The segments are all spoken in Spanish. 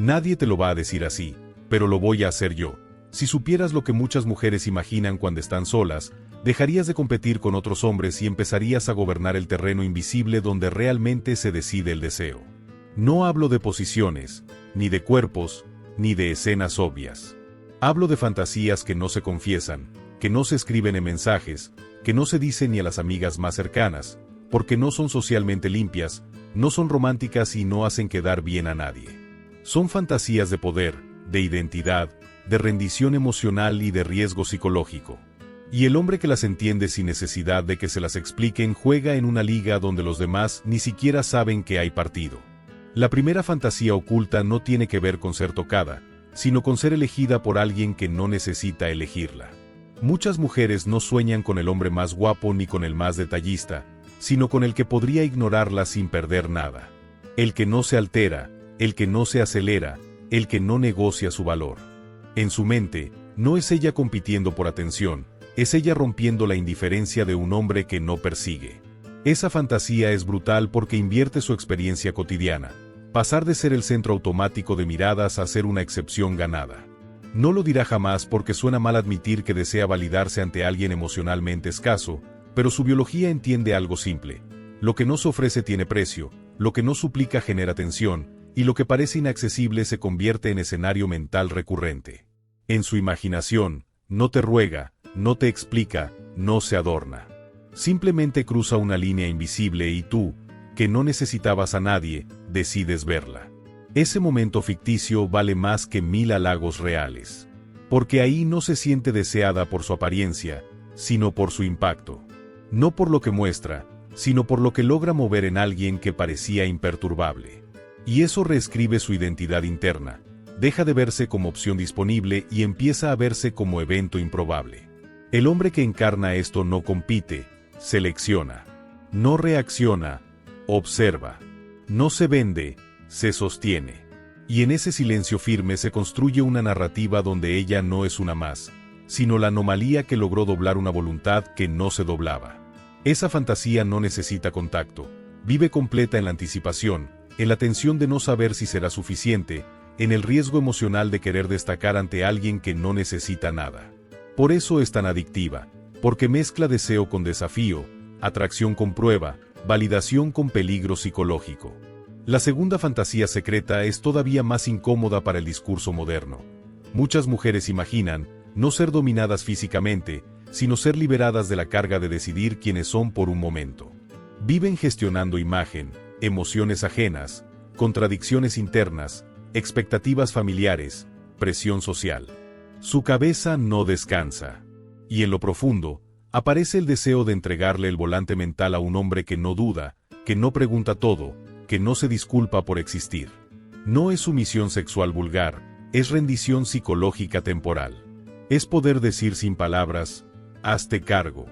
Nadie te lo va a decir así, pero lo voy a hacer yo. Si supieras lo que muchas mujeres imaginan cuando están solas, dejarías de competir con otros hombres y empezarías a gobernar el terreno invisible donde realmente se decide el deseo. No hablo de posiciones, ni de cuerpos, ni de escenas obvias. Hablo de fantasías que no se confiesan, que no se escriben en mensajes, que no se dicen ni a las amigas más cercanas, porque no son socialmente limpias, no son románticas y no hacen quedar bien a nadie. Son fantasías de poder, de identidad, de rendición emocional y de riesgo psicológico. Y el hombre que las entiende sin necesidad de que se las expliquen juega en una liga donde los demás ni siquiera saben que hay partido. La primera fantasía oculta no tiene que ver con ser tocada, sino con ser elegida por alguien que no necesita elegirla. Muchas mujeres no sueñan con el hombre más guapo ni con el más detallista, sino con el que podría ignorarla sin perder nada. El que no se altera, el que no se acelera, el que no negocia su valor. En su mente, no es ella compitiendo por atención, es ella rompiendo la indiferencia de un hombre que no persigue. Esa fantasía es brutal porque invierte su experiencia cotidiana, pasar de ser el centro automático de miradas a ser una excepción ganada. No lo dirá jamás porque suena mal admitir que desea validarse ante alguien emocionalmente escaso, pero su biología entiende algo simple. Lo que no se ofrece tiene precio, lo que no suplica genera tensión, y lo que parece inaccesible se convierte en escenario mental recurrente. En su imaginación, no te ruega, no te explica, no se adorna. Simplemente cruza una línea invisible y tú, que no necesitabas a nadie, decides verla. Ese momento ficticio vale más que 1000 halagos reales. Porque ahí no se siente deseada por su apariencia, sino por su impacto. No por lo que muestra, sino por lo que logra mover en alguien que parecía imperturbable. Y eso reescribe su identidad interna, deja de verse como opción disponible y empieza a verse como evento improbable. El hombre que encarna esto no compite, selecciona. No reacciona, observa. No se vende, se sostiene. Y en ese silencio firme se construye una narrativa donde ella no es una más, sino la anomalía que logró doblar una voluntad que no se doblaba. Esa fantasía no necesita contacto, vive completa en la anticipación, en la tensión de no saber si será suficiente, en el riesgo emocional de querer destacar ante alguien que no necesita nada. Por eso es tan adictiva, porque mezcla deseo con desafío, atracción con prueba, validación con peligro psicológico. La segunda fantasía secreta es todavía más incómoda para el discurso moderno. Muchas mujeres imaginan no ser dominadas físicamente, sino ser liberadas de la carga de decidir quiénes son por un momento. Viven gestionando imagen, emociones ajenas, contradicciones internas, expectativas familiares, presión social. Su cabeza no descansa. Y en lo profundo, aparece el deseo de entregarle el volante mental a un hombre que no duda, que no pregunta todo, que no se disculpa por existir. No es sumisión sexual vulgar, es rendición psicológica temporal. Es poder decir sin palabras, hazte cargo.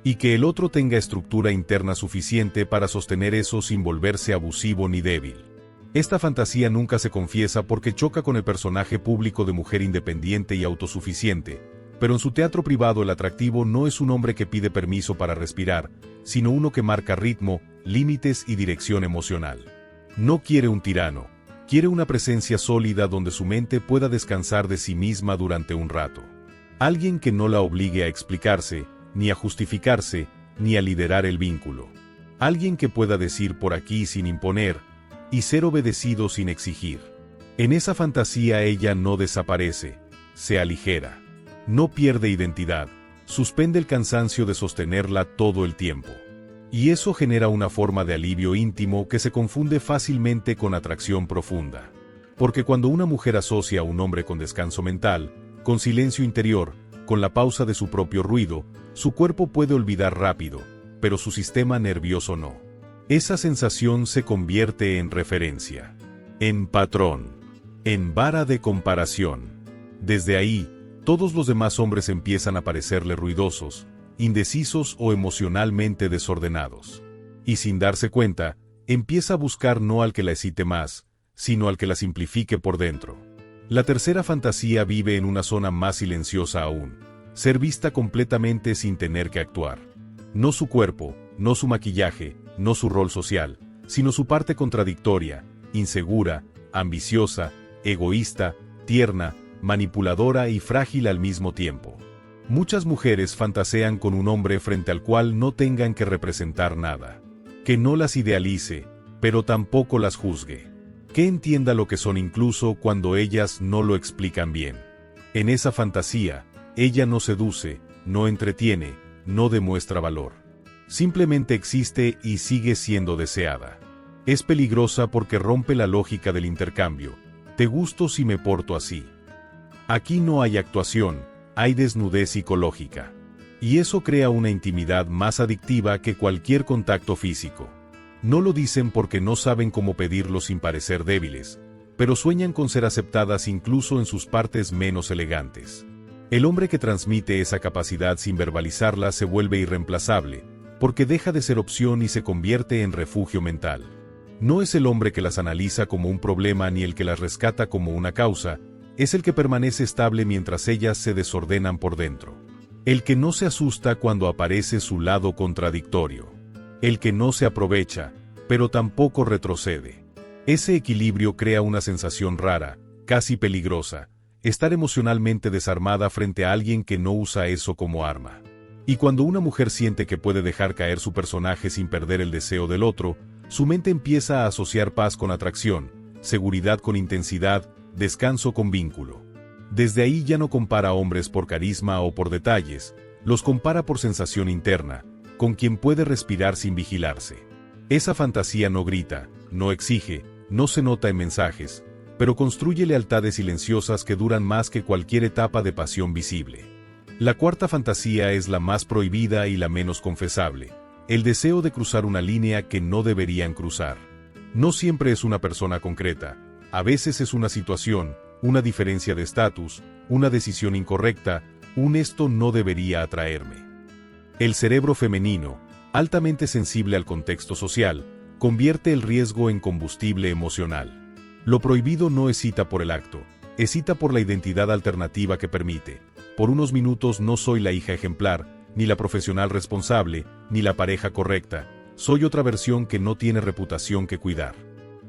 Y que el otro tenga estructura interna suficiente para sostener eso sin volverse abusivo ni débil. Esta fantasía nunca se confiesa porque choca con el personaje público de mujer independiente y autosuficiente, pero en su teatro privado el atractivo no es un hombre que pide permiso para respirar, sino uno que marca ritmo, límites y dirección emocional. No quiere un tirano, quiere una presencia sólida donde su mente pueda descansar de sí misma durante un rato. Alguien que no la obligue a explicarse, ni a justificarse, ni a liderar el vínculo. Alguien que pueda decir por aquí sin imponer, y ser obedecido sin exigir. En esa fantasía ella no desaparece, se aligera. No pierde identidad, suspende el cansancio de sostenerla todo el tiempo. Y eso genera una forma de alivio íntimo que se confunde fácilmente con atracción profunda. Porque cuando una mujer asocia a un hombre con descanso mental, con silencio interior, con la pausa de su propio ruido, su cuerpo puede olvidar rápido, pero su sistema nervioso no. Esa sensación se convierte en referencia, en patrón, en vara de comparación. Desde ahí, todos los demás hombres empiezan a parecerle ruidosos, indecisos o emocionalmente desordenados. Y sin darse cuenta, empieza a buscar no al que la excite más, sino al que la simplifique por dentro. La tercera fantasía vive en una zona más silenciosa aún, ser vista completamente sin tener que actuar. No su cuerpo, no su maquillaje, no su rol social, sino su parte contradictoria, insegura, ambiciosa, egoísta, tierna, manipuladora y frágil al mismo tiempo. Muchas mujeres fantasean con un hombre frente al cual no tengan que representar nada. Que no las idealice, pero tampoco las juzgue. Que entienda lo que son incluso cuando ellas no lo explican bien. En esa fantasía, ella no seduce, no entretiene, no demuestra valor. Simplemente existe y sigue siendo deseada. Es peligrosa porque rompe la lógica del intercambio. Te gusto si me porto así. Aquí no hay actuación, hay desnudez psicológica. Y eso crea una intimidad más adictiva que cualquier contacto físico. No lo dicen porque no saben cómo pedirlo sin parecer débiles, pero sueñan con ser aceptadas incluso en sus partes menos elegantes. El hombre que transmite esa capacidad sin verbalizarla se vuelve irreemplazable, porque deja de ser opción y se convierte en refugio mental. No es el hombre que las analiza como un problema ni el que las rescata como una causa, es el que permanece estable mientras ellas se desordenan por dentro. El que no se asusta cuando aparece su lado contradictorio. El que no se aprovecha, pero tampoco retrocede. Ese equilibrio crea una sensación rara, casi peligrosa, estar emocionalmente desarmada frente a alguien que no usa eso como arma. Y cuando una mujer siente que puede dejar caer su personaje sin perder el deseo del otro, su mente empieza a asociar paz con atracción, seguridad con intensidad, descanso con vínculo. Desde ahí ya no compara hombres por carisma o por detalles, los compara por sensación interna, con quien puede respirar sin vigilarse. Esa fantasía no grita, no exige, no se nota en mensajes, pero construye lealtades silenciosas que duran más que cualquier etapa de pasión visible. La cuarta fantasía es la más prohibida y la menos confesable, el deseo de cruzar una línea que no deberían cruzar. No siempre es una persona concreta, a veces es una situación, una diferencia de estatus, una decisión incorrecta, un esto no debería atraerme. El cerebro femenino, altamente sensible al contexto social, convierte el riesgo en combustible emocional. Lo prohibido no excita por el acto, excita por la identidad alternativa que permite. Por unos minutos no soy la hija ejemplar, ni la profesional responsable, ni la pareja correcta, soy otra versión que no tiene reputación que cuidar.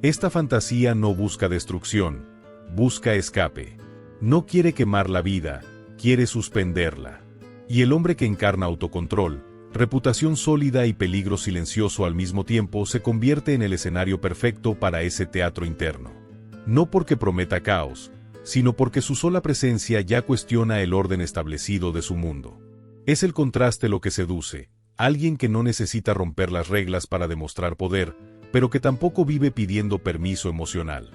Esta fantasía no busca destrucción, busca escape. No quiere quemar la vida, quiere suspenderla. Y el hombre que encarna autocontrol, reputación sólida y peligro silencioso al mismo tiempo se convierte en el escenario perfecto para ese teatro interno. No porque prometa caos, sino porque su sola presencia ya cuestiona el orden establecido de su mundo. Es el contraste lo que seduce, alguien que no necesita romper las reglas para demostrar poder, pero que tampoco vive pidiendo permiso emocional.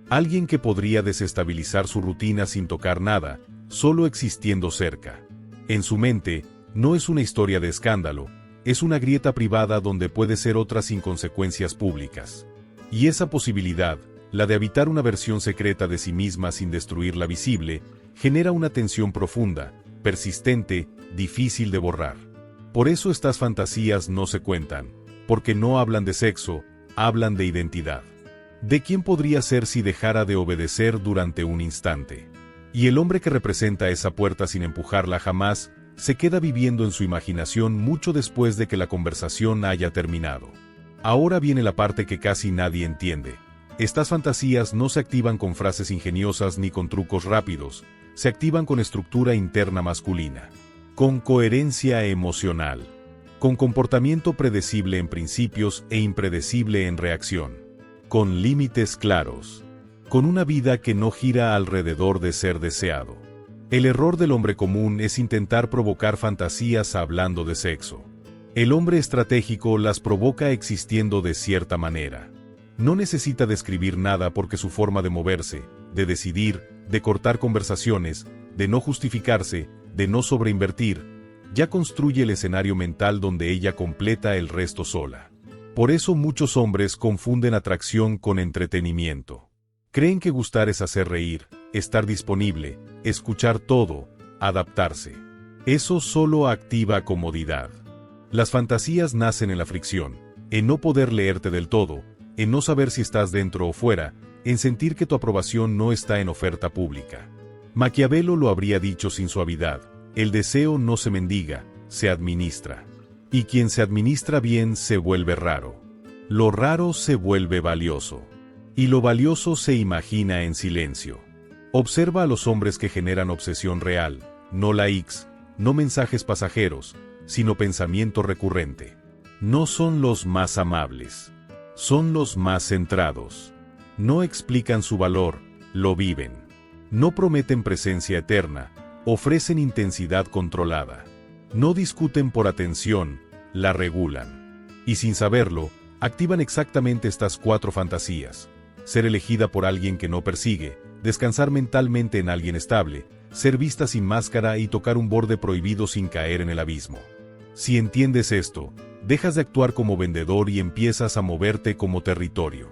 Alguien que podría desestabilizar su rutina sin tocar nada, solo existiendo cerca. En su mente, no es una historia de escándalo, es una grieta privada donde puede ser otra sin consecuencias públicas. Y esa posibilidad, la de habitar una versión secreta de sí misma sin destruir la visible, genera una tensión profunda, persistente, difícil de borrar. Por eso estas fantasías no se cuentan, porque no hablan de sexo, hablan de identidad. ¿De quién podría ser si dejara de obedecer durante un instante? Y el hombre que representa esa puerta sin empujarla jamás, se queda viviendo en su imaginación mucho después de que la conversación haya terminado. Ahora viene la parte que casi nadie entiende. Estas fantasías no se activan con frases ingeniosas ni con trucos rápidos, se activan con estructura interna masculina, con coherencia emocional, con comportamiento predecible en principios e impredecible en reacción, con límites claros, con una vida que no gira alrededor de ser deseado. El error del hombre común es intentar provocar fantasías hablando de sexo. El hombre estratégico las provoca existiendo de cierta manera. No necesita describir nada porque su forma de moverse, de decidir, de cortar conversaciones, de no justificarse, de no sobreinvertir, ya construye el escenario mental donde ella completa el resto sola. Por eso muchos hombres confunden atracción con entretenimiento. Creen que gustar es hacer reír, estar disponible, escuchar todo, adaptarse. Eso solo activa comodidad. Las fantasías nacen en la fricción, en no poder leerte del todo, en no saber si estás dentro o fuera, en sentir que tu aprobación no está en oferta pública. Maquiavelo lo habría dicho sin suavidad: el deseo no se mendiga, se administra. Y quien se administra bien se vuelve raro. Lo raro se vuelve valioso. Y lo valioso se imagina en silencio. Observa a los hombres que generan obsesión real, no likes, no mensajes pasajeros, sino pensamiento recurrente. No son los más amables. Son los más centrados. No explican su valor, lo viven. No prometen presencia eterna, ofrecen intensidad controlada. No discuten por atención, la regulan. Y sin saberlo, activan exactamente estas 4 fantasías. Ser elegida por alguien que no persigue, descansar mentalmente en alguien estable, ser vista sin máscara y tocar un borde prohibido sin caer en el abismo. Si entiendes esto, dejas de actuar como vendedor y empiezas a moverte como territorio.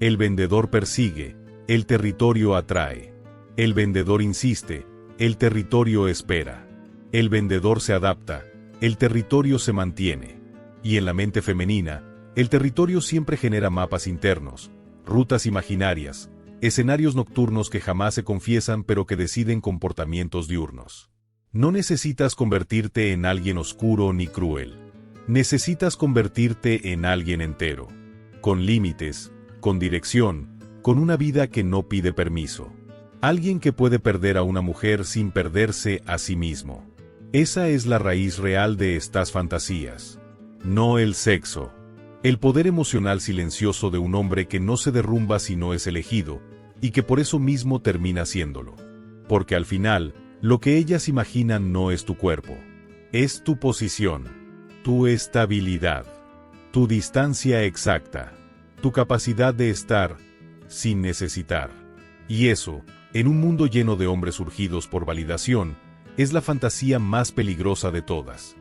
El vendedor persigue, el territorio atrae. El vendedor insiste, el territorio espera. El vendedor se adapta, el territorio se mantiene. Y en la mente femenina, el territorio siempre genera mapas internos, rutas imaginarias, escenarios nocturnos que jamás se confiesan pero que deciden comportamientos diurnos. No necesitas convertirte en alguien oscuro ni cruel. Necesitas convertirte en alguien entero, con límites, con dirección, con una vida que no pide permiso. Alguien que puede perder a una mujer sin perderse a sí mismo. Esa es la raíz real de estas fantasías. No el sexo. El poder emocional silencioso de un hombre que no se derrumba si no es elegido, y que por eso mismo termina siéndolo. Porque al final, lo que ellas imaginan no es tu cuerpo. Es tu posición, tu estabilidad, tu distancia exacta, tu capacidad de estar sin necesitar. Y eso, en un mundo lleno de hombres urgidos por validación, es la fantasía más peligrosa de todas.